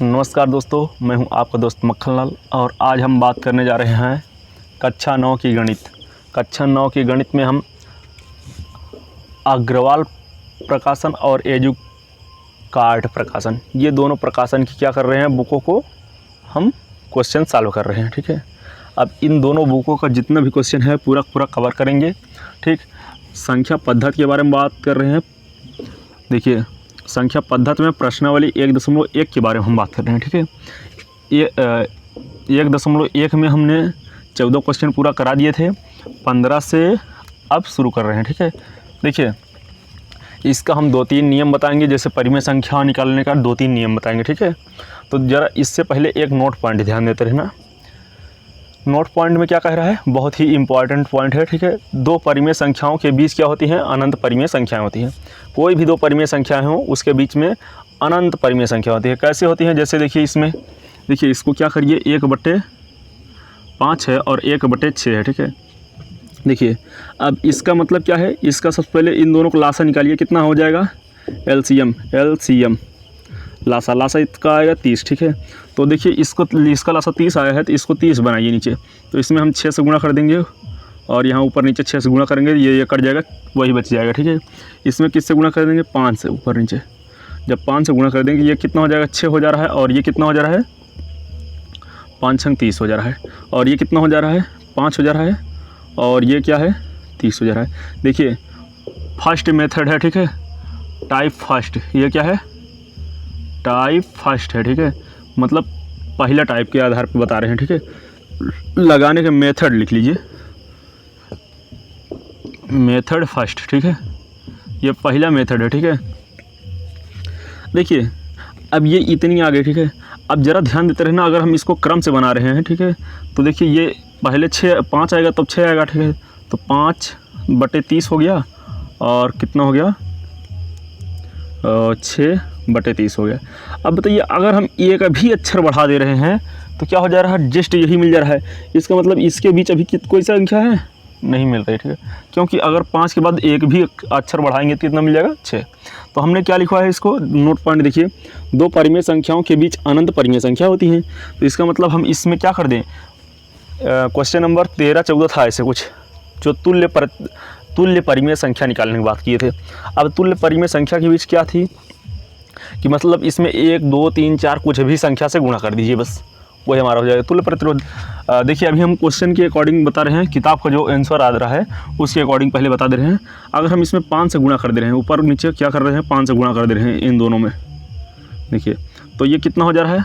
नमस्कार दोस्तों, मैं हूं आपका दोस्त मक्खन लाल और आज हम बात करने जा रहे हैं कक्षा 9 की गणित। कक्षा 9 की गणित में हम अग्रवाल प्रकाशन और एजुकार्ट प्रकाशन, ये दोनों प्रकाशन की क्या कर रहे हैं, बुकों को हम क्वेश्चन सॉल्व कर रहे हैं। ठीक है, अब इन दोनों बुकों का जितना भी क्वेश्चन है पूरा कवर करेंगे। ठीक, संख्या पद्धति के बारे में बात कर रहे हैं। देखिए, संख्या पद्धति में प्रश्नावली 1.1 के बारे में हम बात कर रहे हैं। ठीक है, ये 1.1 में हमने 14 क्वेश्चन पूरा करा दिए थे, 15 से अब शुरू कर रहे हैं। ठीक है, देखिए इसका हम 2-3 नियम बताएंगे, जैसे परिमेय संख्या निकालने का 2-3 नियम बताएंगे। ठीक है, तो ज़रा इससे पहले एक नोट पॉइंट ध्यान देते रहना। नोट पॉइंट में क्या कह रहा है, बहुत ही इंपॉर्टेंट पॉइंट है। ठीक है, दो परिमेय संख्याओं के बीच क्या होती हैं, अनंत परिमेय संख्याएं होती हैं। कोई भी दो परिमेय संख्याएं हों उसके बीच में अनंत परिमेय संख्या होती है। कैसे होती हैं, जैसे देखिए इसमें, देखिए इसको क्या करिए, 1/5 है और 1/6 है। ठीक है, देखिए अब इसका मतलब क्या है, इसका सबसे पहले इन दोनों को लासा निकालिए, कितना हो जाएगा, एलसीएम लासा इसका आएगा 30। ठीक है, तो देखिए इसका लासा 30 आया है तो इसको 30 बनाइए नीचे, तो इसमें हम 6 से गुणा कर देंगे और यहाँ ऊपर नीचे 6 से गुणा करेंगे, ये कट जाएगा, वही बच जाएगा। ठीक है, इसमें किससे गुणा कर देंगे, 5 से ऊपर नीचे, जब 5 से गुणा कर देंगे ये कितना हो जाएगा, 6 हो जा रहा है, और ये कितना हो जा रहा है, 5×6 30 हो जा रहा है, और ये कितना हो जा रहा है, 5 हो जा रहा है, और ये क्या है, 30 हो जा रहा है। देखिए फर्स्ट मेथड है। ठीक है, टाइप फर्स्ट, ये क्या है, टाइप फर्स्ट है। ठीक है, मतलब पहला टाइप के आधार पर बता रहे हैं। ठीक है, लगाने का मेथड लिख लीजिए, मेथड फर्स्ट। ठीक है, ये पहला मेथड है। ठीक है, देखिए अब ये इतनी आ गई। ठीक है, अब ज़रा ध्यान देते रहना, अगर हम इसको क्रम से बना रहे हैं। ठीक है, तो देखिए ये पहले 5 आएगा तब 6 आएगा। ठीक है, तो 5/30 हो गया, और कितना हो गया, 6/30 हो गया। अब बताइए अगर हम एक भी अक्षर बढ़ा दे रहे हैं तो क्या हो जा रहा है, जस्ट यही मिल जा रहा है। इसका मतलब इसके बीच अभी कोई संख्या है, नहीं मिल रही। ठीक है, क्योंकि अगर 5 के बाद एक भी अक्षर बढ़ाएंगे तो कितना मिल जाएगा, 6। तो हमने क्या लिखा है, इसको नोट पॉइंट देखिए, दो परिमेय संख्याओं के बीच अनंत परिमेय संख्या होती है। तो इसका मतलब हम इसमें क्या कर दें, क्वेश्चन नंबर 13-14 था ऐसे कुछ, जो तुल्य परिमेय संख्या निकालने की बात किए थे। अब तुल्य परिमेय संख्या के बीच क्या थी कि मतलब इसमें 1, 2, 3, 4 कुछ भी संख्या से गुणा कर दीजिए, बस वही हमारा हो जाएगा तुल्य प्रतिरोध। देखिए अभी हम क्वेश्चन के अकॉर्डिंग बता रहे हैं, किताब का जो आंसर आ रहा है उसके अकॉर्डिंग पहले बता दे रहे हैं। अगर हम इसमें 5 से गुणा कर दे रहे हैं, ऊपर नीचे क्या कर रहे हैं, 5 से गुणा कर दे रहे हैं इन दोनों में, देखिए तो ये कितना हो जा रहा है,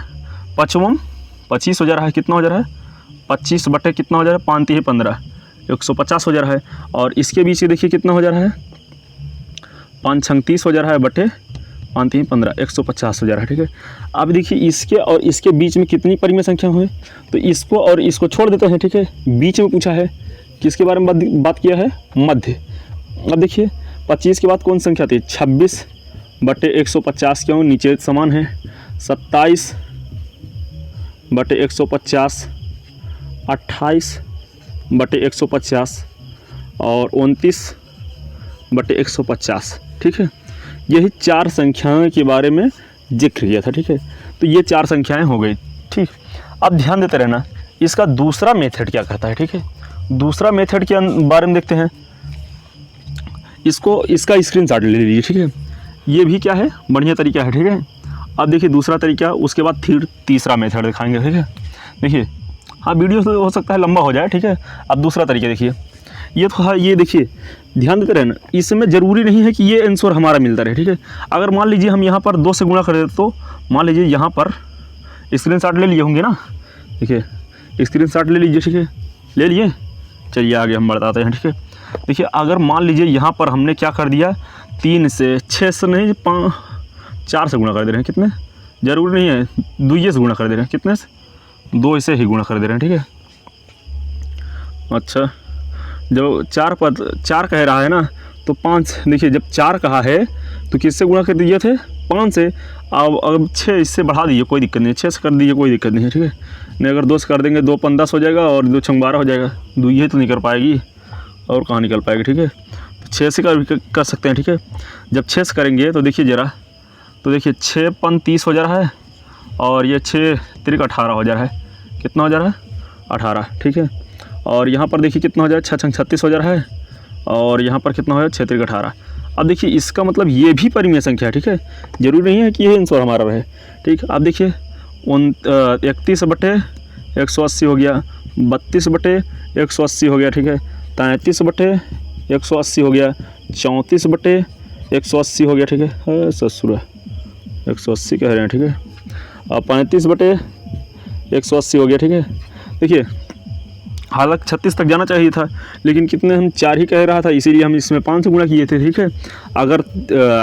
25 हो जा रहा है, कितना हो जा रहा है, 25 बटे कितना हो जा रहा है, 5×3 15, 150 हो जा रहा है। और इसके बीच से देखिए कितना हो जा रहा है, 5×6 30 हो जा रहा है, बटे 5×3 15, 150 हो जा रहा है। ठीक है, अब देखिए इसके और इसके बीच में कितनी परिमेय संख्या हुई, तो इसको और इसको छोड़ देते हैं। ठीक है, बीच में पूछा है, किसके बारे में बात किया है, मध्य। अब देखिए 25 के बाद कौन संख्या थी, 26/150, क्यों नीचे समान है, 27/150, 28/150 और 29/150। ठीक है, यही 4 संख्याओं के बारे में जिक्र किया था। ठीक है, तो ये 4 संख्याएं हो गई। ठीक, अब ध्यान देते रहना, इसका दूसरा मेथड क्या करता है। ठीक है, दूसरा मेथड के बारे में देखते हैं, इसका स्क्रीनशॉट ले लीजिए। ठीक है, ये भी क्या है, बढ़िया तरीका है। ठीक है, अब देखिए दूसरा तरीका, उसके बाद फिर तीसरा मेथड दिखाएंगे। ठीक है, देखिए हाँ वीडियो तो हो सकता है लंबा हो जाए। ठीक है, अब दूसरा तरीका देखिए, ये तो है, ये देखिए ध्यान देते रहना, इसमें ज़रूरी नहीं है कि ये आंसर हमारा मिलता रहे। ठीक है, अगर मान लीजिए हम यहाँ पर 2 से गुणा कर देते, तो मान लीजिए यहाँ पर स्क्रीनशॉट ले लिए होंगे ना, देखिए स्क्रीनशॉट ले लीजिए। ठीक है, ले लिए, चलिए आगे हम बताते हैं। ठीक है, देखिए अगर मान लीजिए यहाँ पर हमने क्या कर दिया, 3 से 6 से नहीं 4 से गुणा कर दे रहे हैं, कितने, ज़रूरी नहीं है 2 से गुणा कर दे रहे हैं, कितने से, 2 से ही गुणा कर दे रहे हैं। ठीक है, अच्छा जब 4 कह रहा है ना, तो 5, देखिए जब 4 कहा है तो किससे गुणा कर दीजिए थे, 5 से। अब 6 इससे बढ़ा दीजिए, कोई दिक्कत नहीं है, 6 से कर दीजिए, कोई दिक्कत नहीं है। ठीक है, नहीं अगर 2 से कर देंगे, 2×5 10 हो जाएगा और 2×6 12 हो जाएगा, 2 ये तो नहीं कर पाएगी, और कहाँ निकल पाएगी। ठीक है, तो 6 से कर सकते हैं। ठीक है, जब 6 से करेंगे तो देखिए ज़रा, तो देखिए 6×5 30 हो जा रहा है, और ये 6 तिरिक 18 हो जा रहा है। कितना हो जा रहा है? 18, ठीक है। और यहाँ पर देखिए कितना हो जाए, 6 छंग 36 हो जा रहा है। और यहाँ पर कितना हो जाए, 6 तिरिक 18। अब देखिए इसका मतलब ये भी परिमेय संख्या है, ठीक है। जरूरी नहीं है कि ये आंसर हमारा रहे, ठीक। अब देखिए 31/180 हो गया, 32/180 हो गया, ठीक है। 33/180 हो गया, 34/180 हो गया, ठीक है। ससुरा 180 कह रहे हैं, ठीक है। अब 35/180 हो गया, ठीक है। देखिए हालांकि 36 तक जाना चाहिए था, लेकिन कितने हम 4 ही कह रहा था, इसीलिए हम इसमें 5 से गुणा किए थे, ठीक है। अगर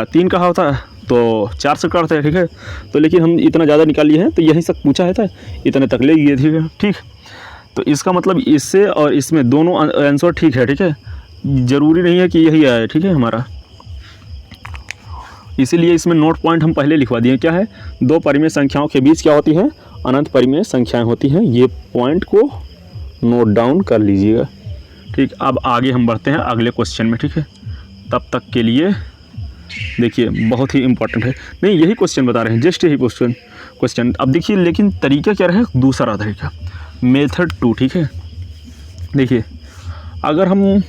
3 कहा होता तो 4 से काटते हैं, ठीक है। तो लेकिन हम इतना ज़्यादा निकाल लिए हैं, तो यहीं तक पूछा है था, इतने तक ले गए, ठीक है, ठीक। तो इसका मतलब इससे और इसमें दोनों आंसर ठीक है, ठीक है। ज़रूरी नहीं है कि यही आए, ठीक है हमारा। इसीलिए इसमें नोट पॉइंट हम पहले लिखवा दिए। क्या है? 2 परिमेय संख्याओं के बीच क्या होती है? अनंत परिमेय संख्याएं होती हैं। ये पॉइंट को नोट डाउन कर लीजिएगा, ठीक। अब आगे हम बढ़ते हैं अगले क्वेश्चन में, ठीक है। तब तक के लिए देखिए बहुत ही इंपॉर्टेंट है, नहीं यही क्वेश्चन बता रहे हैं, जस्ट यही क्वेश्चन। अब देखिए लेकिन तरीका क्या रहे? दूसरा तरीका, मेथड 2, ठीक है। देखिए अगर हम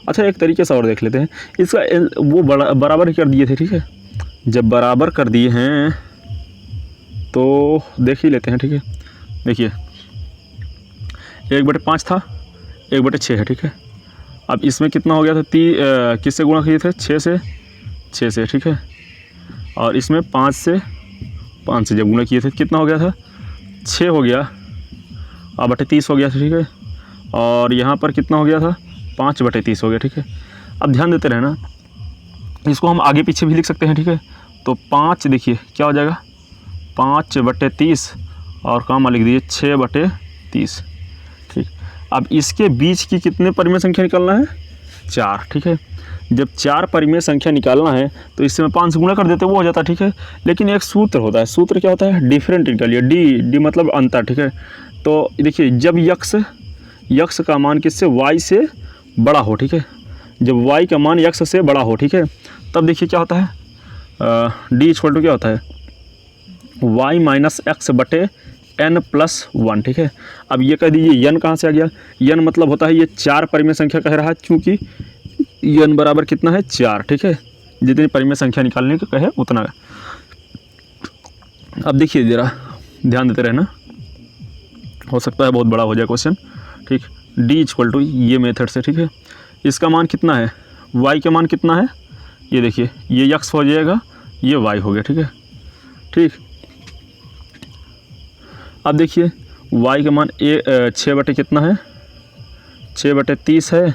अच्छा एक तरीके से और देख लेते हैं इसका। वो बराबर ही कर दिए थे, ठीक है। जब बराबर कर दिए हैं तो देख ही लेते हैं, ठीक है। देखिए 1/5 था, 1/6 है, ठीक है। अब इसमें कितना हो गया था? किससे गुणा किए थे? 6 से, ठीक है। और इसमें 5 से जब गुणा किए थे कितना हो गया था? 6 हो गया, और 30 हो गया था, ठीक है। और यहाँ पर कितना हो गया था? 5/30 हो गया, ठीक है। अब ध्यान देते रहना, इसको हम आगे पीछे भी लिख सकते हैं, ठीक है। तो 5 देखिए क्या हो जाएगा? 5/30 और काम लिख दीजिए 6/30, ठीक। अब इसके बीच की कितने परिमेय संख्या निकालना है? 4, ठीक है। जब 4 परिमेय संख्या निकालना है तो इससे मैं 5 से गुणा कर देते वो हो जाता है, ठीक है। लेकिन एक सूत्र होता है, सूत्र क्या होता है? डिफरेंट निकालिए, डी मतलब अंतर, ठीक है। तो देखिए जब यक्स का मान किससे? y से बड़ा हो, ठीक है। जब y का मान x से बड़ा हो, ठीक है, तब देखिए क्या होता है? d = क्या होता है? y - x/n+1, ठीक है। अब ये कह दीजिए n कहाँ से आ गया? n मतलब होता है ये 4 परिमेय संख्या कह रहा है, क्योंकि n बराबर कितना है? 4, ठीक है। जितनी परिमेय संख्या निकालने का कहे उतना। अब देखिए ज़रा ध्यान देते रहना, हो सकता है बहुत बड़ा हो जाए क्वेश्चन, ठीक। d = ये मेथड से, ठीक है। इसका मान कितना है? y का मान कितना है? ये देखिए ये x हो जाएगा, ये y हो गया, ठीक है, ठीक। अब देखिए y का मान 6 कितना है? 6/30 है,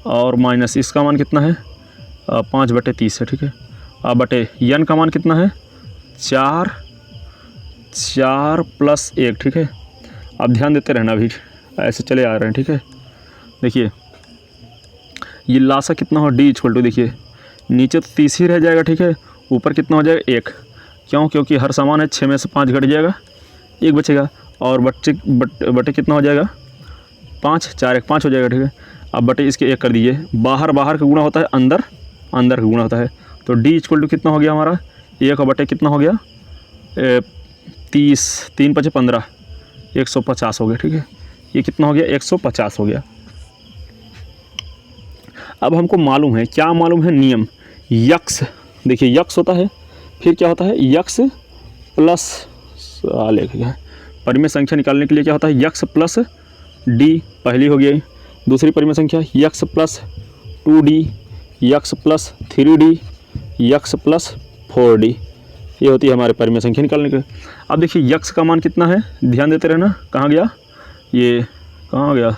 और माइनस इसका मान कितना है? 5/30 है, ठीक है। अब बटे n का मान कितना है? 4 + 1, ठीक है। अब ध्यान देते रहना, अभी ऐसे चले आ रहे हैं, ठीक है। देखिए ये लासा कितना हो? d = देखिए नीचे तो 30 ही रह जाएगा, ठीक है। ऊपर कितना हो जाएगा? 1, क्यों? क्योंकि हर समान है, 6 में से 5 घट जाएगा, 1 बचेगा। और बटे कितना हो जाएगा? 5, 4 1 5 हो जाएगा, ठीक है। अब बटे इसके 1 कर दीजिए। बाहर का गुणा होता है, अंदर का गुणा होता है। तो d = कितना हो गया हमारा? 1 बटे कितना हो गया? 30, 3 × 5 = 15, 150 हो गया, ठीक है। ये कितना हो गया? 150 हो गया। अब हमको मालूम है, क्या मालूम है? नियम यक्स, देखिए यक्स होता है, फिर क्या होता है? यक्स प्लस परिमेय संख्या निकालने के लिए क्या होता है? यक्स प्लस डी, पहली हो गई। दूसरी परिमेय संख्या x plus 2d, x plus 3d, x plus 4d, ये होती है हमारे परिमेय संख्या निकालने के। अब देखिए यक्स का मान कितना है? ध्यान देते रहना, कहाँ गया? ये कहाँ गया?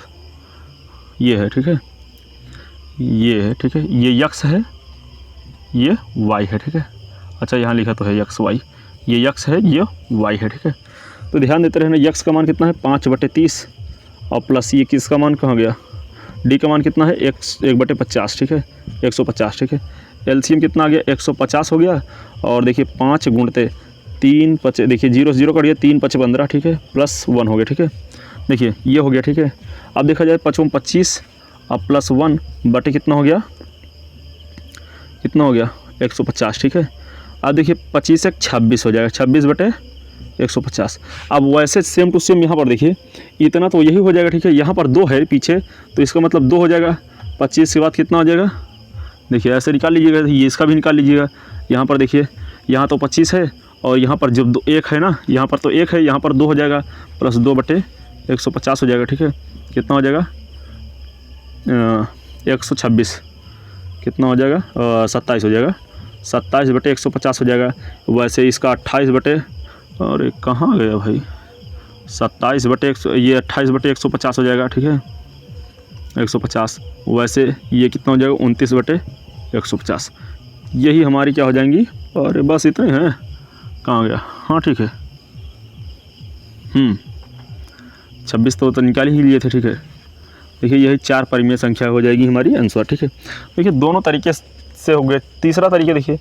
ये है, ठीक है, ये है, ठीक है। ये यक्स है, ये y है, ठीक है। अच्छा यहाँ लिखा तो है यक्स y, ये यक्स है, ये y है, ठीक है। तो ध्यान देते रहना, यक्स का मान कितना है? 5/30, और प्लस ये किसका मान कहाँ गया? d का मान कितना है? 1/50, ठीक है, 150, ठीक है। एलसीएम कितना आ गया? 150 हो गया। और देखिए 5 × 3 × 5, देखिए 0 से 0 कट गया, 3 × 5 = 15, ठीक है, +1 हो गया, ठीक है। देखिए ये हो गया, ठीक है। अब देखा जाए 5 × 25 और +1 बटे कितना हो गया? कितना हो गया? 150, ठीक है। अब देखिए 25 से 26 हो जाएगा, 26/25, 150। अब वैसे सेम टू सेम यहाँ पर देखिए इतना तो यही हो जाएगा, ठीक है। यहाँ पर 2 है पीछे, तो इसका मतलब 2 हो जाएगा। 25 के बाद कितना हो जाएगा, देखिए ऐसे निकाल लीजिएगा, ये इसका भी निकाल लीजिएगा। यहाँ पर देखिए यहाँ तो 25 है, और यहाँ पर जब 1 है ना, यहाँ पर तो 1 है, यहाँ पर 2 हो जाएगा, प्लस 2/150 हो जाएगा, ठीक है। कितना हो जाएगा 126, कितना हो जाएगा 27 हो जाएगा, 27/150 हो जाएगा। वैसे इसका 28 और कहाँ गया भाई, 27/100, ये 28/150 हो जाएगा, ठीक है 150। वैसे ये कितना हो जाएगा 29/150। यही हमारी क्या हो जाएंगी, और बस इतने हैं, कहाँ गया, हाँ ठीक है 26 तो निकाल ही लिए थे, ठीक है। देखिए यही 4 परिमेय संख्या हो जाएगी हमारी आंसर, ठीक है। देखिए दोनों तरीके से हो गए। तीसरा तरीका देखिए,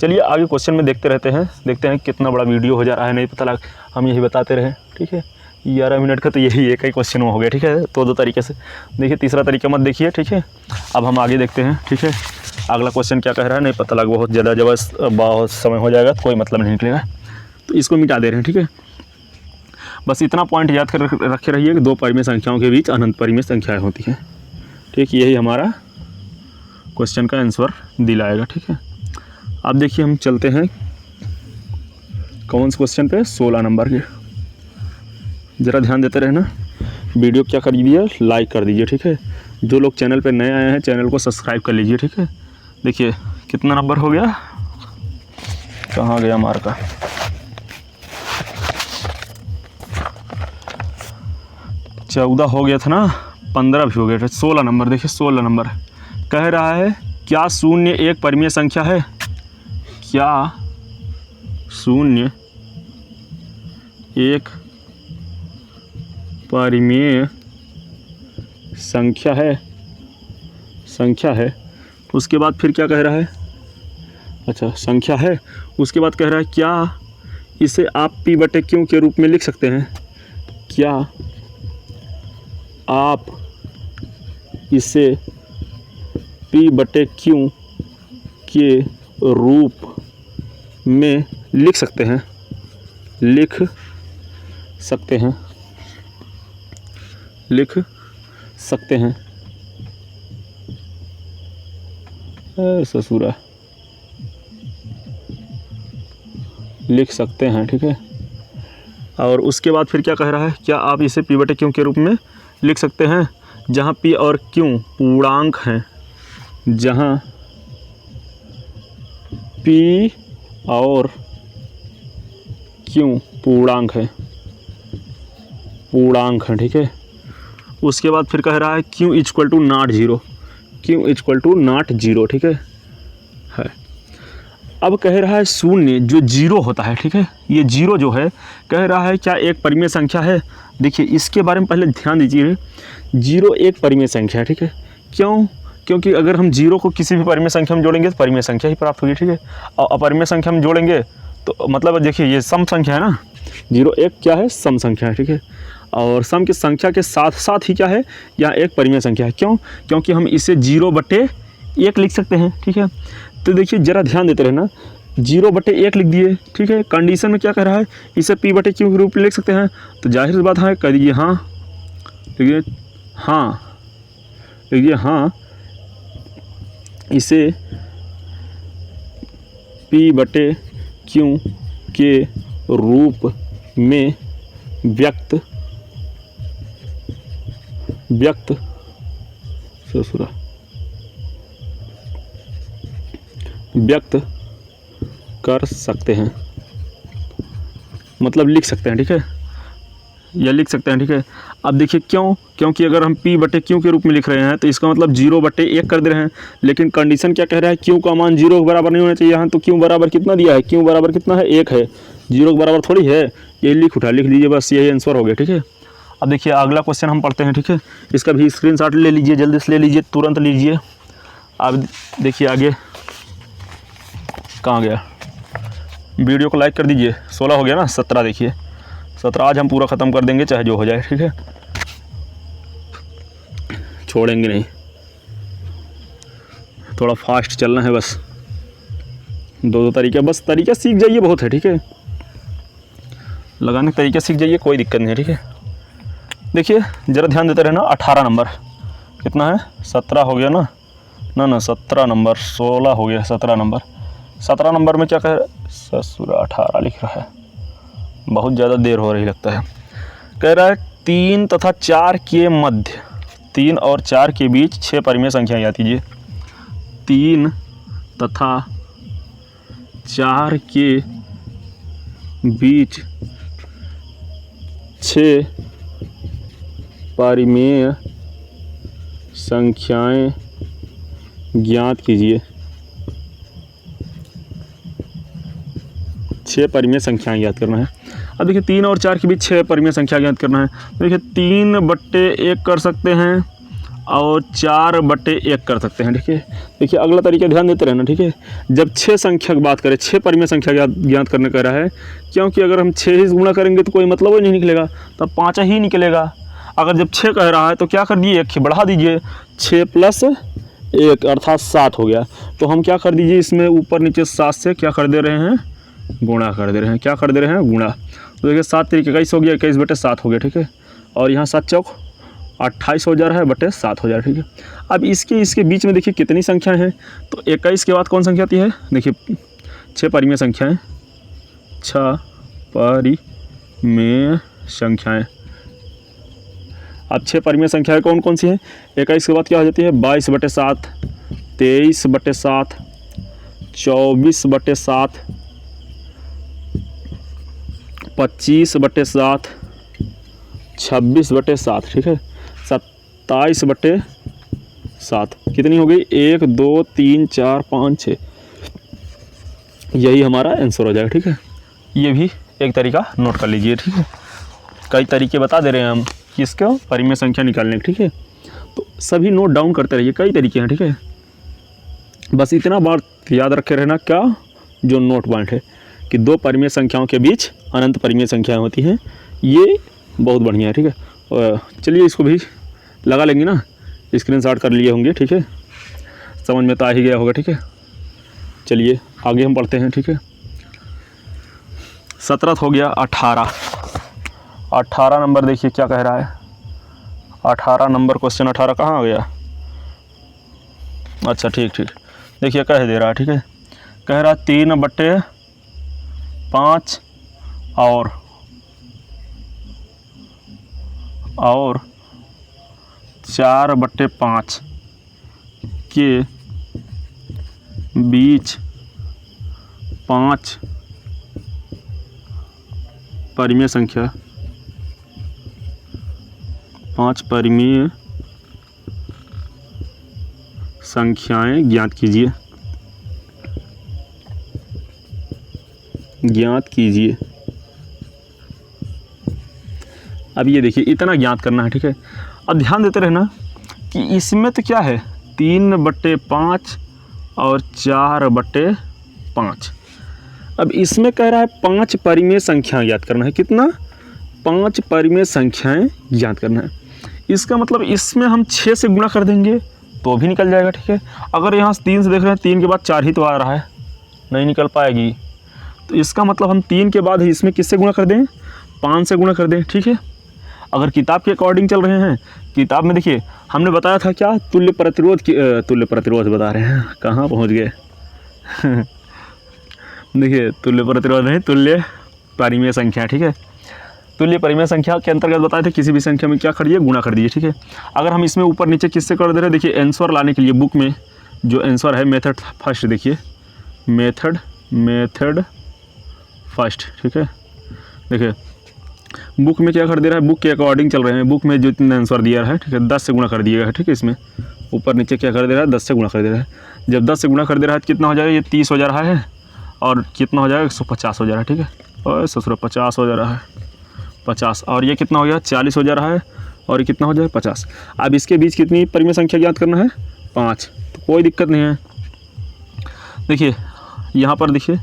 चलिए आगे क्वेश्चन में देखते रहते हैं, देखते हैं कितना बड़ा वीडियो हो जा रहा है, नहीं पता लग, हम यही बताते रहे, ठीक है। 11 मिनट का तो यही एक ही क्वेश्चन हो गया, ठीक है। तो 2 तरीके से देखिए, तीसरा तरीका मत देखिए, ठीक है। अब हम आगे देखते हैं, ठीक है। अगला क्वेश्चन क्या कह रहा है नहीं पता लग, बहुत ज़्यादा बहुत समय हो जाएगा तो कोई मतलब नहीं निकलेगा, तो इसको मिटा दे रहे हैं, ठीक है। बस इतना पॉइंट याद कर रखे रहिए कि 2 परिमेय संख्याओं के बीच अनंत परिमेय संख्याएँ होती हैं, ठीक। यही हमारा क्वेश्चन का आंसर दिलाएगा, ठीक है। अब देखिए हम चलते हैं कौन से क्वेश्चन पे, 16 नंबर के। ज़रा ध्यान देते रहना, वीडियो क्या कर दीजिए, लाइक कर दीजिए, ठीक है। जो लोग चैनल पे नए आए हैं चैनल को सब्सक्राइब कर लीजिए, ठीक है। देखिए कितना नंबर हो गया, कहाँ गया मार्का, चौदह हो गया था ना, 15 भी हो गया था, 16 नंबर। देखिए 16 नंबर कह रहा है क्या 0 एक परिमेय संख्या है, क्या 0 एक परिमेय संख्या है। उसके बाद फिर क्या कह रहा है, अच्छा संख्या है, उसके बाद कह रहा है क्या इसे आप P/Q के रूप में लिख सकते हैं, क्या आप इसे P/Q के रूप में लिख सकते हैं, लिख सकते हैं ससुरा, लिख सकते हैं, ठीक है। और उसके बाद फिर क्या कह रहा है, क्या आप इसे P/Q के रूप में लिख सकते हैं जहाँ P और Q पूर्णांक हैं, जहाँ P और Q पूर्णांक है, ठीक है। उसके बाद फिर कह रहा है Q = not 0, ठीक है। अब कह रहा है 0 जो 0 होता है, ठीक है, ये 0 जो है कह रहा है क्या एक परिमेय संख्या है। देखिए इसके बारे में पहले ध्यान दीजिए, 0 एक परिमेय संख्या है, ठीक है। क्यों, क्योंकि अगर हम 0 को किसी भी परिमेय संख्या में जोड़ेंगे तो परिमेय संख्या ही प्राप्त होगी, ठीक है। और अपरिमेय संख्या में जोड़ेंगे तो मतलब देखिए ये सम संख्या है ना, 0 एक क्या है, सम संख्या है, ठीक है। और सम की संख्या के साथ साथ ही क्या है, यह एक परिमेय संख्या है। क्यों, क्योंकि हम इसे 0/1 लिख सकते हैं, ठीक है। तो देखिए ज़रा ध्यान देते रहना, 0/1 लिख दिए, ठीक है। कंडीशन में क्या कह रहा है, इसे P/Q के रूप में लिख सकते हैं, तो जाहिर सी बात है कह दीजिए हाँ, लिखिए हाँ, लिखिए हाँ, इसे P/Q के रूप में व्यक्त कर सकते हैं, मतलब लिख सकते हैं, ठीक है, या लिख सकते हैं, ठीक है। अब देखिए क्यों, क्योंकि अगर हम P/Q के रूप में लिख रहे हैं तो इसका मतलब 0/1 कर दे रहे हैं, लेकिन कंडीशन क्या कह रहा है, Q का मान 0 के बराबर नहीं होना चाहिए। यहाँ तो Q बराबर कितना दिया है, Q बराबर कितना है, 1 है, 0 के बराबर थोड़ी है, ये लिख लीजिए, बस यही आंसर हो गया, ठीक है। अब देखिए अगला क्वेश्चन हम पढ़ते हैं, ठीक है। इसका भी स्क्रीनशॉट ले लीजिए, जल्दी से ले लीजिए, तुरंत लीजिए। अब देखिए आगे कहाँ गया, वीडियो को लाइक कर दीजिए। 16 हो गया ना, 17 देखिए, 17 आज हम पूरा ख़त्म कर देंगे चाहे जो हो जाए, ठीक है, छोड़ेंगे नहीं, थोड़ा फास्ट चलना है बस। 2 तरीके, बस तरीका सीख जाइए, बहुत है, ठीक है। लगाने के तरीके सीख जाइए, कोई दिक्कत नहीं है, ठीक है। देखिए ज़रा ध्यान देते रहना। 18 नंबर कितना है, 17 हो गया ना, ना 17 नंबर, 16 हो गया, 17 नंबर। 17 नंबर में क्या कह रहा है, ससुर 18 लिख रहा है, बहुत ज़्यादा देर हो रही लगता है। कह रहा है 3 तथा 4 के मध्य, 3 और 4 के बीच 6 परिमेय संख्याएं याद कीजिए। 3 तथा 4 के बीच 6 परिमेय संख्याएं ज्ञात कीजिए। 6 परिमेय संख्याएं ज्ञात करना है। अब देखिए 3 और 4 के बीच 6 परिमेय संख्या ज्ञात करना है। देखिए 3/1 कर सकते हैं और 4/1 कर सकते हैं, ठीक है। देखिए अगला तरीका ध्यान देते रहना, ठीक है। जब 6 संख्या की बात करें, 6 परिमेय संख्या ज्ञात करने कह रहा है, क्योंकि अगर हम 6 ही गुणा करेंगे तो कोई मतलब ही नहीं निकलेगा, तब 5 ही निकलेगा। अगर जब 6 कह रहा है तो क्या कर दिए, 1 बढ़ा दीजिए, 6 + 1 अर्थात 7 हो गया। तो हम क्या कर दीजिए, इसमें ऊपर नीचे 7 से क्या कर दे रहे हैं, गुणा कर दे रहे हैं। क्या कर दे रहे हैं, गुणा। तो देखिए 7 × 21 हो गया, 21/7 हो गया, ठीक है। और यहाँ 7 चौक 28 हो जा रहा है, बटे 7 हो जा रहा है, ठीक है। अब इसके बीच में देखिए कितनी संख्याएं हैं, तो 21 के बाद कौन संख्या आती है, देखिए 6 परिमेय संख्याएं, 6 परिमेय संख्याएं। अब 6 परिमेय संख्याएं कौन कौन सी हैं, 21 के बाद क्या हो जाती है, 22/7, 23/7, 24/7, 25/7, 26/7, ठीक है, 27/7। कितनी हो गई, 1 2 3 4 5 6। यही हमारा आंसर हो जाएगा, ठीक है। ये भी एक तरीका नोट कर लीजिए, ठीक है। कई तरीके बता दे रहे हैं हम किसको, परिमेय संख्या निकालने के, ठीक है। तो सभी नोट डाउन करते रहिए, कई तरीके हैं, ठीक है। बस इतना बात याद रखे रहना, क्या जो नोट पॉइंट है कि 2 परिमेय संख्याओं के बीच अनंत परिमेय संख्याएं होती हैं, ये बहुत बढ़िया है, ठीक है। और चलिए इसको भी लगा लेंगे ना, स्क्रीनशॉट कर लिए होंगे, ठीक है। समझ में तो आ ही गया होगा, ठीक है। चलिए आगे हम पढ़ते हैं, ठीक है। 17 हो गया, 18 नंबर देखिए क्या कह रहा है। 18 नंबर क्वेश्चन 18 कहाँ आ गया, अच्छा ठीक, देखिए कह दे रहा है, ठीक है। कह रहा 3/5 और 4/5 के बीच 5 परिमेय संख्या, 5 परिमेय संख्याएं ज्ञात कीजिए। अब ये देखिए इतना ज्ञात करना है, ठीक है। अब ध्यान देते रहना कि इसमें तो क्या है, 3/5 और 4/5। अब इसमें कह रहा है 5 परिमेय संख्याएं ज्ञात करना है। कितना, 5 परिमेय संख्याएं ज्ञात करना है। इसका मतलब इसमें हम 6 से गुणा कर देंगे तो भी निकल जाएगा, ठीक है। अगर यहाँ 3 से देख रहे हैं, 3 के बाद 4 ही तो आ रहा है, नहीं निकल पाएगी। तो इसका मतलब हम 3 के बाद इसमें किससे गुणा कर दें, 5 से गुणा कर दें, ठीक है। अगर किताब के अकॉर्डिंग चल रहे हैं, किताब में देखिए हमने बताया था क्या, तुल्य प्रतिरोध बता रहे हैं, कहाँ पहुँच गए देखिए तुल्य प्रतिरोध नहीं, तुल्य परिमेय संख्या, ठीक है। तुल्य परिमेय संख्या के अंतर्गत बताए थे किसी भी संख्या में क्या करिए, गुणा कर दीजिए, ठीक है। अगर हम इसमें ऊपर नीचे किससे कर दे रहे हैं, देखिए आंसर लाने के लिए बुक में जो आंसर है मेथड फर्स्ट, देखिए मेथड फर्स्ट, ठीक है। देखिए बुक में क्या कर दे रहा है, बुक के अकॉर्डिंग चल रहे हैं, बुक में जितने आंसर दिया है, ठीक है, 10 से गुणा कर दिएगा, ठीक है। इसमें ऊपर नीचे क्या कर दे रहा है, 10 से गुणा कर दे रहा है। जब 10 से गुणा कर दे रहा है तो कितना हो जाएगा, ये 30 हो जा रहा है, और कितना हो जाएगा, 150 हो जा रहा है, ठीक है। और 50 हो जा रहा है, 50, और ये कितना हो गया, 40 हो जा रहा है, और ये कितना हो जाएगा, 50। अब इसके बीच कितनी परिमेय संख्या ज्ञात करना है, 5। तो कोई दिक्कत नहीं है। देखिए यहाँ पर देखिए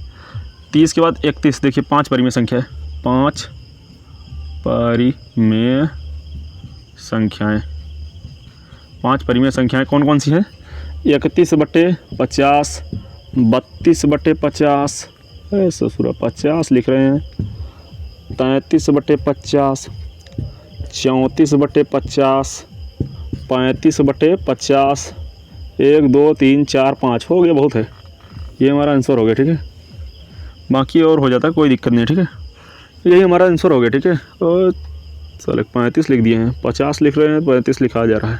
30 के बाद 31, देखिए 5 परिमेय संख्या है, 5 परिमेय संख्याएं। 5 परिमेय संख्याएं कौन कौन सी हैं, 31/50, 32/50, ससुरा 50 लिख रहे हैं, 33/50, 34/50, 35/50, 1 2 3 4 5 हो गया, बहुत है। ये हमारा आंसर हो गया, ठीक है। बाकी और हो जाता है, कोई दिक्कत नहीं, ठीक है। यही हमारा आंसर हो गया, ठीक है। और चलो 35 लिख दिए हैं, 50 लिख रहे हैं, 35 लिखा जा रहा है।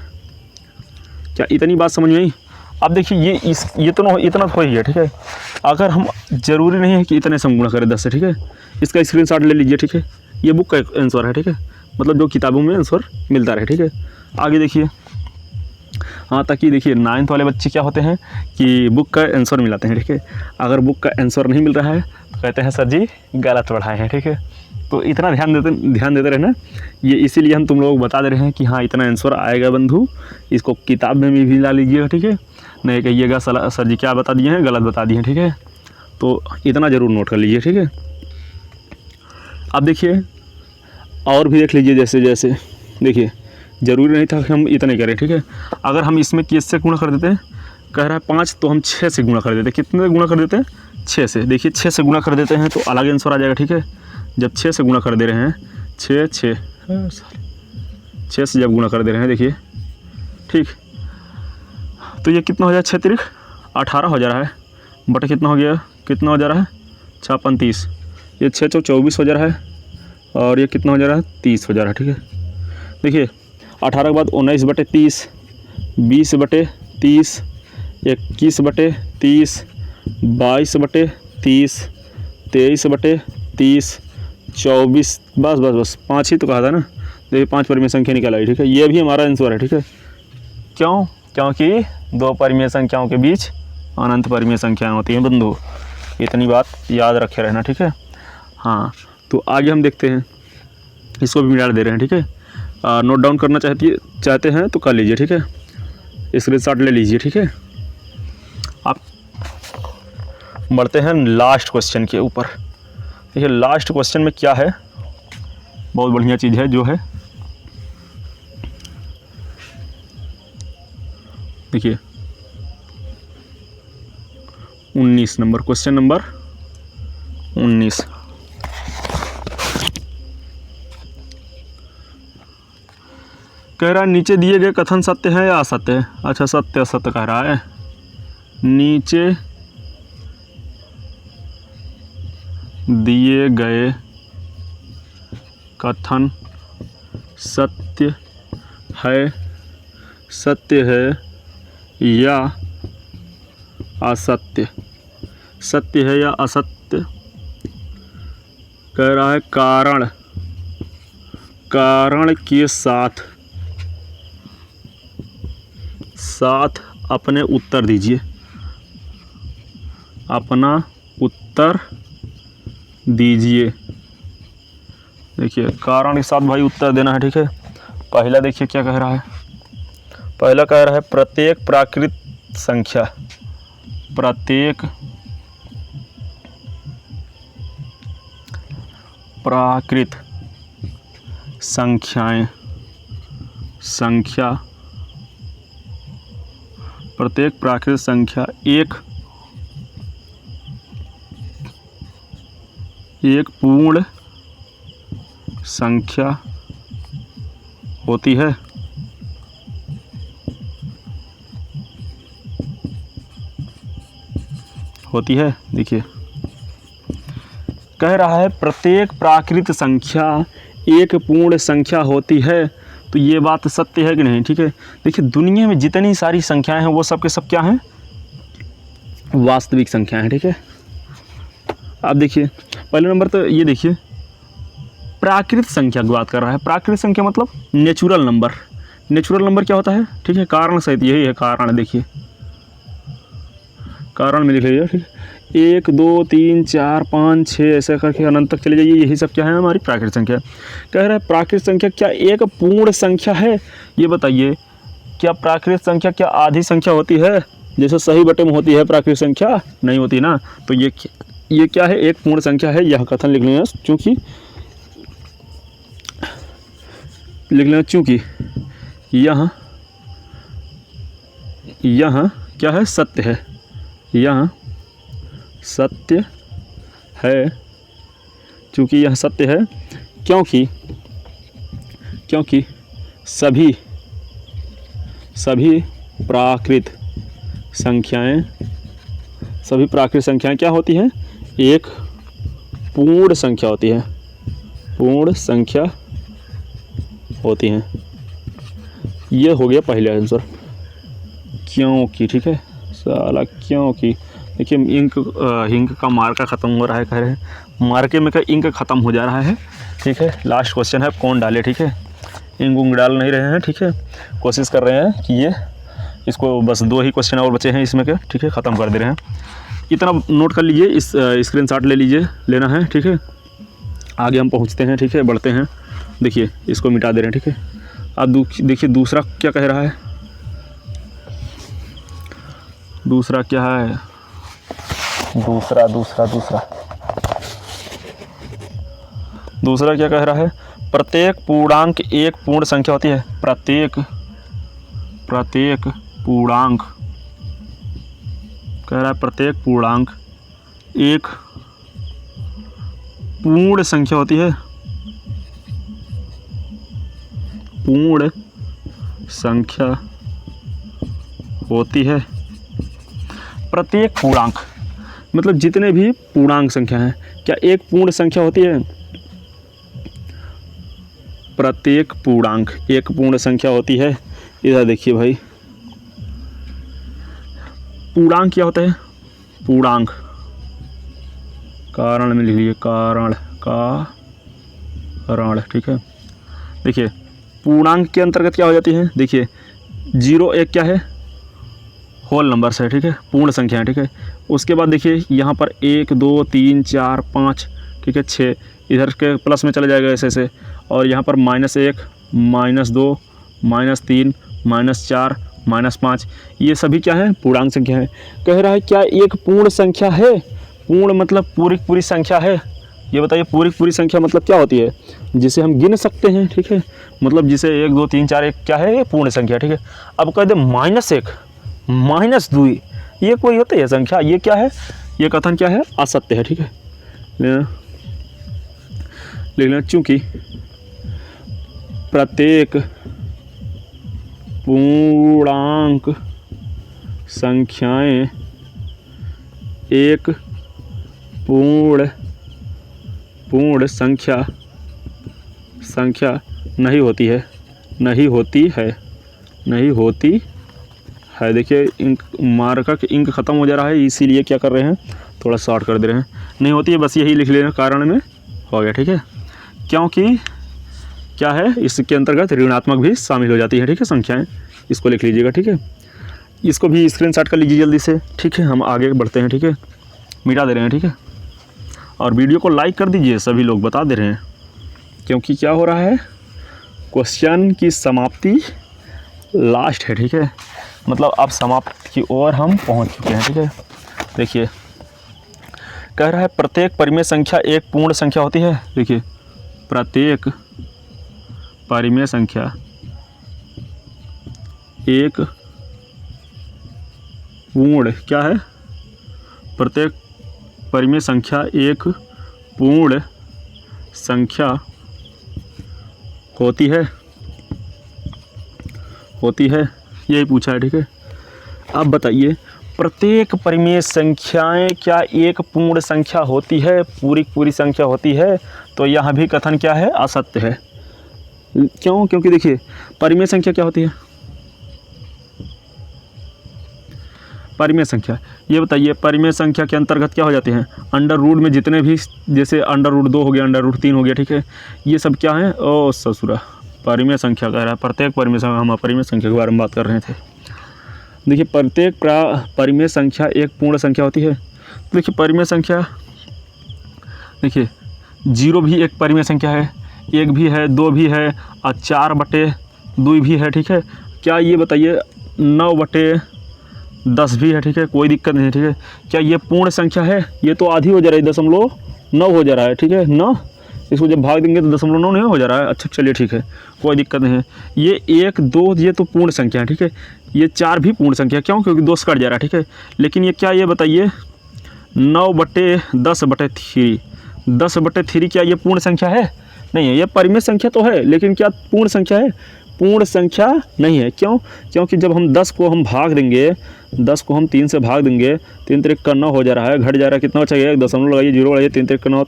क्या इतनी बात समझ में आई? अब देखिए ये तो इतना तो ही है, ठीक है। अगर हम ज़रूरी नहीं है कि इतने से हम गुणा करें 10 से, ठीक है। इसका स्क्रीनशॉट ले लीजिए, ठीक है। ये बुक का आंसर है, ठीक है। मतलब जो किताबों में आंसर मिलता रहे, ठीक है। आगे देखिए, हाँ, ताकि देखिए 9th वाले बच्चे क्या होते हैं कि बुक का आंसर मिलाते हैं, ठीक है। अगर बुक का आंसर नहीं मिल रहा है तो कहते हैं सर जी गलत पढ़ाए हैं, ठीक है। तो इतना ध्यान देते रहना। ये इसीलिए हम तुम लोग बता दे रहे हैं कि हाँ इतना आंसर आएगा बंधु, इसको किताब में भी ला लीजिएगा, ठीक है। नहीं कहिएगा सर जी क्या बता दिए हैं, गलत बता दिए हैं, ठीक है। तो इतना ज़रूर नोट कर लीजिए, ठीक है। अब देखिए और भी देख लीजिए, जैसे देखिए ज़रूरी नहीं था कि हम इतने करें, ठीक है। अगर हम इसमें किससे गुणा कर देते हैं, कह रहा है 5, तो हम 6 से गुणा कर देते हैं। कितने से गुणा कर देते हैं? 6 से। देखिए 6 से गुणा कर देते हैं तो अलग आंसर आ जाएगा, ठीक है। जब 6 से गुणा कर दे रहे हैं, 6 से जब गुणा कर दे रहे हैं, देखिए, ठीक। तो ये कितना हो जाए, 6 तिरिक 18 हो जा रहा है, बटे कितना हो गया, कितना हो जा रहा है, 6 35, ये 6 चौ 24 हो जा रहा है, और ये कितना हो जा रहा है, 30 हो जा रहा है, ठीक है। देखिए 18 के बाद 19/30, 20/30, 21/30, 22/30, 23/30, 24, बस 5 ही तो कहा था ना। देखिए 5 परिमेय संख्या निकल आई, ठीक है। ये भी हमारा आंसर है, ठीक है। क्यों? क्योंकि 2 परिमेय संख्याओं के बीच अनंत परिमेय संख्याएं होती हैं बंधु। इतनी बात याद रखे रहना, ठीक है। हाँ, तो आगे हम देखते हैं, इसको भी मिला दे रहे हैं, ठीक है। नोट डाउन करना चाहते हैं तो कर लीजिए, ठीक है। स्क्रीनशॉट ले लीजिए, ठीक है। आप बढ़ते हैं लास्ट क्वेश्चन के ऊपर। देखिए लास्ट क्वेश्चन में क्या है, बहुत बढ़िया चीज़ है जो है, देखिए 19 नंबर, क्वेश्चन नंबर 19। कह रहा है नीचे दिए गए कथन सत्य है या असत्य है। अच्छा, सत्य असत्य कह रहा है। नीचे दिए गए कथन सत्य है या असत्य, सत्य है या असत्य। कह रहा है कारण के साथ अपने उत्तर दीजिए, अपना उत्तर दीजिए। देखिए कारण के साथ भाई उत्तर देना है, ठीक है। पहला देखिए क्या कह रहा है, पहला कह रहा है प्रत्येक प्राकृत संख्या, प्रत्येक प्राकृत संख्या प्रत्येक प्राकृत संख्या एक पूर्ण संख्या होती है। देखिए कह रहा है प्रत्येक प्राकृत संख्या एक पूर्ण संख्या होती है, तो ये बात सत्य है कि नहीं, ठीक है। देखिए दुनिया में जितनी सारी संख्याएं हैं वो सब के सब क्या हैं, वास्तविक संख्याएं हैं, ठीक है। अब देखिए पहले नंबर तो ये देखिए प्राकृत संख्या की बात कर रहा है। प्राकृत संख्या मतलब नेचुरल नंबर। नेचुरल नंबर क्या होता है, ठीक है, कारण सहित, यही है कारण। देखिए कारण में लिख लीजिए, ठीक है। 1 2 3 4 5 6 ऐसे करके अनंत तक चले जाइए, यही सब क्या है, हमारी प्राकृत संख्या। कह रहा है प्राकृत संख्या क्या एक पूर्ण संख्या है, ये बताइए। क्या प्राकृत संख्या क्या आधी संख्या होती है, जैसे सही बटे में होती है प्राकृत संख्या, नहीं होती ना। तो ये क्या है, एक पूर्ण संख्या है, यह कथन लिख लेना, चूँकि यहाँ क्या है, सत्य है, यहाँ सत्य है चूँकि यह सत्य है, क्योंकि सभी प्राकृत संख्याएं क्या होती हैं? एक पूर्ण संख्या होती है, पूर्ण संख्या होती हैं। ये हो गया पहला आंसर, क्योंकि। ठीक है साला, क्योंकि देखिए इंक का मार्का ख़त्म हो रहा है, कह रहे हैं मार्के में का इंक ख़त्म हो जा रहा है। ठीक है, लास्ट क्वेश्चन है, कौन डाले? ठीक है, इंक डाल नहीं रहे हैं। ठीक है, कोशिश कर रहे हैं कि ये इसको बस 2 ही क्वेश्चन और बचे हैं इसमें के। ठीक है, ख़त्म कर दे रहे हैं। इतना नोट कर लीजिए, इस स्क्रीनशॉट ले लीजिए, लेना है। ठीक है, आगे हम पहुंचते हैं। ठीक है, बढ़ते हैं। देखिए इसको मिटा दे रहे हैं। ठीक है, अब देखिए दूसरा क्या कह रहा है। दूसरा क्या है? दूसरा क्या कह रहा है? प्रत्येक पूर्णांक एक पूर्ण संख्या होती है। प्रत्येक पूर्णांक कह रहा है, प्रत्येक पूर्णांक एक पूर्ण संख्या होती है। पूर्ण संख्या होती है। प्रत्येक पूर्णांक मतलब जितने भी पूर्णांक संख्या हैं, क्या एक पूर्ण संख्या होती है? प्रत्येक पूर्णांक एक पूर्ण संख्या होती है। इधर देखिए भाई, पूर्णांक क्या होता है? पूर्णांक कारण में लिख लीजिए, कारण। ठीक है, देखिए पूर्णांक के अंतर्गत क्या हो जाती है? देखिए 0 1 क्या है? होल नंबर्स है। ठीक है, पूर्ण संख्या है। ठीक है, उसके बाद देखिए यहाँ पर 1 2 3 4 5, ठीक है 6, इधर के प्लस में चला जाएगा ऐसे। और यहाँ पर -1 -2 -3 -4 -5, ये सभी क्या है? पूर्णांक संख्या है। कह रहा है क्या एक पूर्ण संख्या है? पूर्ण मतलब पूरी संख्या है। ये बताइए पूरी संख्या मतलब क्या होती है? जिसे हम गिन सकते हैं। ठीक है, मतलब जिसे 1 2 3 4 1 क्या है? ये पूर्ण संख्या। ठीक है, अब कह दे -1 -2, ये कोई होती है संख्या? ये क्या है? ये कथन क्या है? असत्य है। ठीक है, लेकिन चूंकि प्रत्येक पूर्णांक संख्याएं एक पूर्ण संख्या नहीं होती है। देखिए इंक मार्का के इंक ख़त्म हो जा रहा है, इसीलिए क्या कर रहे हैं, थोड़ा शॉर्ट कर दे रहे हैं। नहीं होती है, बस यही लिख लेना, कारण में हो गया। ठीक है, क्योंकि क्या है, इसके अंतर्गत ऋणात्मक भी शामिल हो जाती है। ठीक है, संख्याएं, इसको लिख लीजिएगा। ठीक है, इसको भी स्क्रीनशॉट कर लीजिए जल्दी से। ठीक है, हम आगे बढ़ते हैं। ठीक है, मिटा दे रहे हैं। ठीक है, और वीडियो को लाइक कर दीजिए, सभी लोग बता दे रहे हैं, क्योंकि क्या हो रहा है, क्वेश्चन की समाप्ति लास्ट है। ठीक है, मतलब अब समाप्ति की ओर हम पहुंच चुके हैं। ठीक है, देखिए कह रहा है प्रत्येक परिमेय संख्या एक पूर्ण संख्या होती है। देखिए प्रत्येक परिमेय संख्या एक पूर्ण क्या है? प्रत्येक परिमेय संख्या एक पूर्ण संख्या होती है, यही पूछा है। ठीक है, अब बताइए प्रत्येक परिमेय संख्याएं क्या एक पूर्ण संख्या होती है, पूरी संख्या होती है? तो यहाँ भी कथन क्या है? असत्य है। क्यों? क्योंकि देखिए परिमेय संख्या क्या होती है? परिमेय संख्या, ये बताइए परिमेय संख्या के अंतर्गत क्या हो जाते हैं? अंडर रूट में जितने भी, जैसे अंडर रूट 2 हो गया, अंडर रूट 3 हो गया। ठीक है, ये सब क्या है? ओ ससुरा, परिमेय संख्या कह रहा है। प्रत्येक परिमेय संख्या, हम परिमेय संख्या के बारे में बात कर रहे थे। देखिए प्रत्येक परिमेय संख्या एक पूर्ण संख्या होती है। देखिए परिमेय संख्या, देखिए 0 भी एक परिमेय संख्या है, 1 भी है, 2 भी है, और 4/2 भी है। ठीक है, क्या ये बताइए 9/10 भी है। ठीक है, कोई दिक्कत नहीं है। ठीक है, क्या ये पूर्ण संख्या है? ये तो आधी हो जा रही है, 0.9 हो जा रहा है। ठीक है, 9, इसको जब भाग देंगे तो 0.9 नहीं हो जा रहा है। अच्छा चलिए ठीक है, कोई दिक्कत नहीं है। ये 1 2 ये तो पूर्ण संख्या है। ठीक है, ये 4 भी पूर्ण संख्या, क्यों? क्योंकि 2 से कट जा रहा है। ठीक है, लेकिन ये क्या, ये बताइए 9/10/3, 10/3 क्या ये पूर्ण संख्या है? नहीं है। ये परिमेय संख्या तो है, लेकिन क्या पूर्ण संख्या है? पूर्ण संख्या नहीं है। क्यों? क्योंकि जब हम 10 को हम भाग देंगे, 10 को हम 3 से भाग देंगे, 3 त्रिक का 9 हो जा रहा है, घट जा रहा है, कितना बचेगा? 1 दशमलव लगाइए, 0 लगाइए, 3 त्रिक का 9,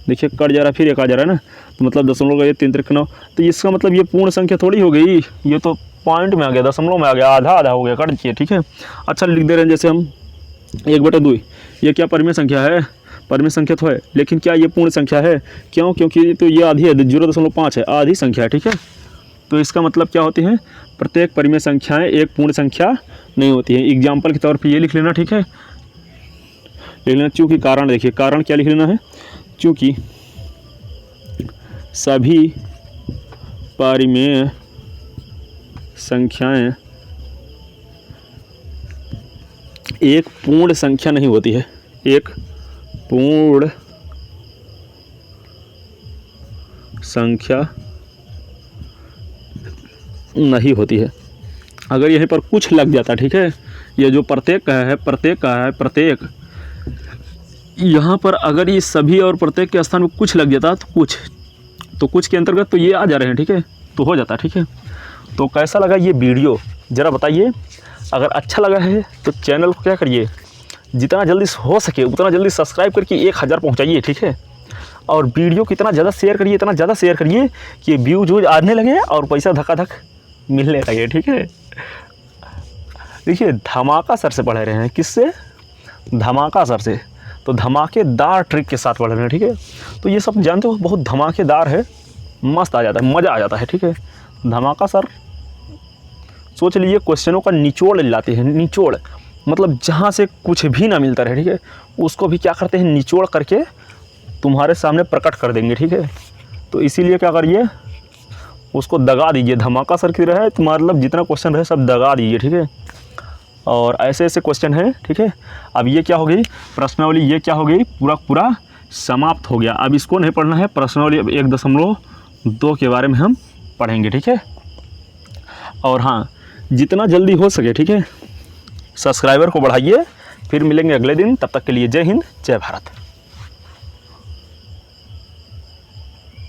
देखिए कट जा रहा है, फिर 1 आ जा रहा है ना, तो मतलब दशमलव लगाइए, 3 त्रिक का 9, तो इसका मतलब ये पूर्ण संख्या थोड़ी हो गई, ये तो पॉइंट में आ गया, दशमलव में आ गया, आधा आधा हो गया, कट दीजिए, ठीक है। अच्छा लिख दे रहे हैं जैसे हम 1/2, ये क्या परिमेय संख्या है? परिमेय संख्या तो है, लेकिन क्या ये पूर्ण संख्या है? क्यों? क्योंकि तो ये आधी है, 0.5 है, आधी संख्या है, ठीक है। तो इसका मतलब क्या होती है? प्रत्येक परिमेय संख्याएं एक पूर्ण संख्या नहीं होती है। एग्जाम्पल के तौर पे ये लिख लेना, ठीक है, लिख लेना। चूँकि कारण, देखिए कारण क्या लिख लेना है? चूँकि सभी परिमेय संख्याएं एक पूर्ण संख्या नहीं होती है, एक पूर्ण संख्या नहीं होती है। अगर यहीं पर कुछ लग जाता, ठीक है, ये जो प्रत्येक का है, प्रत्येक यहाँ पर अगर ये सभी और प्रत्येक के स्थान में कुछ लग जाता तो कुछ के अंतर्गत तो ये आ जा रहे हैं, ठीक है, तो हो जाता, ठीक है। तो कैसा लगा ये वीडियो ज़रा बताइए। अगर अच्छा लगा है तो चैनल को क्या करिए, जितना जल्दी हो सके उतना जल्दी सब्सक्राइब करके 1000 पहुँचाइए, ठीक है। और वीडियो को इतना ज़्यादा शेयर करिए, इतना ज़्यादा शेयर करिए कि व्यूज आने लगे और पैसा धक्का मिलने लगे, ठीक है। देखिए धमाका सर से पढ़ रहे हैं, किससे? धमाका सर से। तो धमाकेदार ट्रिक के साथ पढ़ रहे हैं, ठीक है। तो ये सब जानते हो बहुत धमाकेदार है, मस्त आ जाता है, मज़ा आ जाता है, ठीक है। धमाका सर सोच लीजिए क्वेश्चनों का निचोड़ लाते हैं, निचोड़ मतलब जहाँ से कुछ भी ना मिलता रहे, ठीक है, उसको भी क्या करते हैं, निचोड़ करके तुम्हारे सामने प्रकट कर देंगे, ठीक है। तो इसीलिए क्या करिए, उसको दगा दीजिए। धमाका सर की रहे तो मतलब जितना क्वेश्चन रहे सब दगा दीजिए, ठीक है। और ऐसे ऐसे क्वेश्चन है, ठीक है। अब ये क्या हो गई प्रश्नावली, ये क्या हो गई, पूरा समाप्त हो गया। अब इसको नहीं पढ़ना है, प्रश्नावली अब 1.2 के बारे में हम पढ़ेंगे, ठीक है। और हाँ, जितना जल्दी हो सके, ठीक है, सब्सक्राइबर को बढ़ाइए। फिर मिलेंगे अगले दिन, तब तक के लिए जय हिंद, जय भारत।